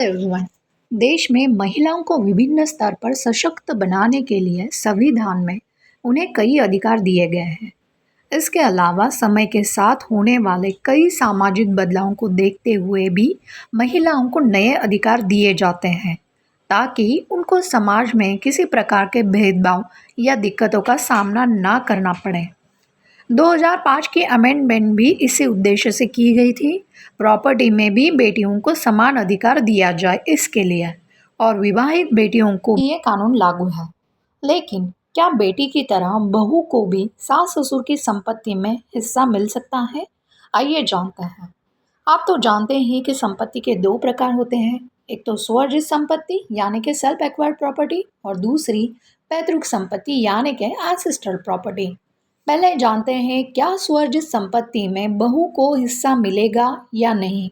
Everyone. देश में महिलाओं को विभिन्न स्तर पर सशक्त बनाने के लिए संविधान में उन्हें कई अधिकार दिए गए हैं। इसके अलावा समय के साथ होने वाले कई सामाजिक बदलावों को देखते हुए भी महिलाओं को नए अधिकार दिए जाते हैं ताकि उनको समाज में किसी प्रकार के भेदभाव या दिक्कतों का सामना ना करना पड़े। 2005 की अमेंडमेंट भी इसी उद्देश्य से की गई थी। प्रॉपर्टी में भी बेटियों को समान अधिकार दिया जाए इसके लिए, और विवाहित बेटियों को ये कानून लागू है। लेकिन क्या बेटी की तरह बहू को भी सास ससुर की संपत्ति में हिस्सा मिल सकता है? आइए जानते हैं। आप तो जानते हैं कि संपत्ति के दो प्रकार होते हैं, एक तो स्वर्जित संपत्ति यानी कि सेल्फ एक्वायर्ड प्रॉपर्टी, और दूसरी पैतृक संपत्ति यानी कि एंसेस्ट्रल प्रॉपर्टी। पहले जानते हैं क्या स्वर्जित संपत्ति में बहू को हिस्सा मिलेगा या नहीं।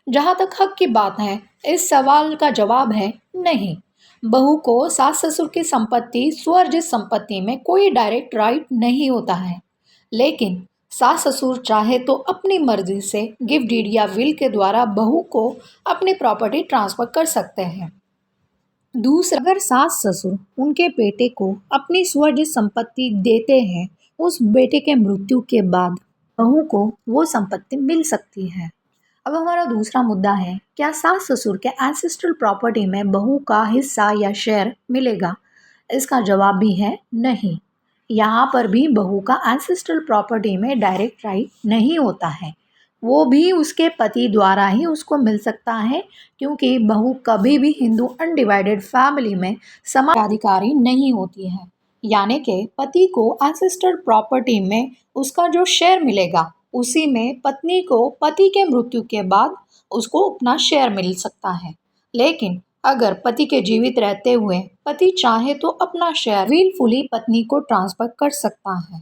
जहाँ तक हक की बात है, इस सवाल का जवाब है नहीं। बहू को सास ससुर की संपत्ति स्वर्जित संपत्ति में कोई डायरेक्ट राइट नहीं होता है, लेकिन सास ससुर चाहे तो अपनी मर्जी से गिफ्ट डीड या विल के द्वारा बहू को अपनी प्रॉपर्टी ट्रांसफर कर सकते हैं। दूसरा, अगर सास ससुर उनके बेटे को अपनी स्वर्जित संपत्ति देते हैं, उस बेटे के मृत्यु के बाद बहू को वो संपत्ति मिल सकती है। अब हमारा दूसरा मुद्दा है, क्या सास ससुर के एंसेस्ट्रल प्रॉपर्टी में बहू का हिस्सा या शेयर मिलेगा? इसका जवाब भी है नहीं। यहाँ पर भी बहू का एंसेस्ट्रल प्रॉपर्टी में डायरेक्ट राइट नहीं होता है, वो भी उसके पति द्वारा ही उसको मिल सकता है, क्योंकि बहू कभी भी हिंदू अनडिवाइडेड फैमिली में समान अधिकारी नहीं होती है। यानी कि पति को एंसेस्ट्रल प्रॉपर्टी में उसका जो शेयर मिलेगा, उसी में पत्नी को पति के मृत्यु के बाद उसको अपना शेयर मिल सकता है। लेकिन अगर पति के जीवित रहते हुए पति चाहे तो अपना शेयर विलफुली पत्नी को ट्रांसफर कर सकता है।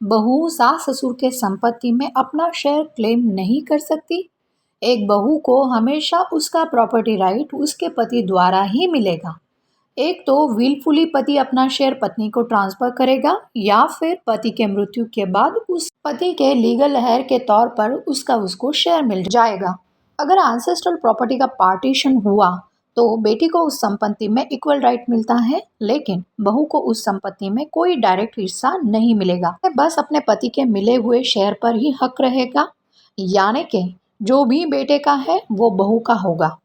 बहू सास ससुर के संपत्ति में अपना शेयर क्लेम नहीं कर सकती। एक बहू को हमेशा उसका प्रॉपर्टी राइट उसके पति द्वारा ही मिलेगा। एक तो विलफुली पति अपना शेयर पत्नी को ट्रांसफर करेगा, या फिर पति के मृत्यु के बाद उस पति के लीगल हेयर के तौर पर उसको शेयर मिल जाएगा। अगर एंसेस्ट्रल प्रॉपर्टी का पार्टीशन हुआ तो बेटी को उस संपत्ति में इक्वल राइट मिलता है, लेकिन बहू को उस संपत्ति में कोई डायरेक्ट हिस्सा नहीं मिलेगा। बस अपने पति के मिले हुए शेयर पर ही हक रहेगा, यानी कि जो भी बेटे का है वो बहू का होगा।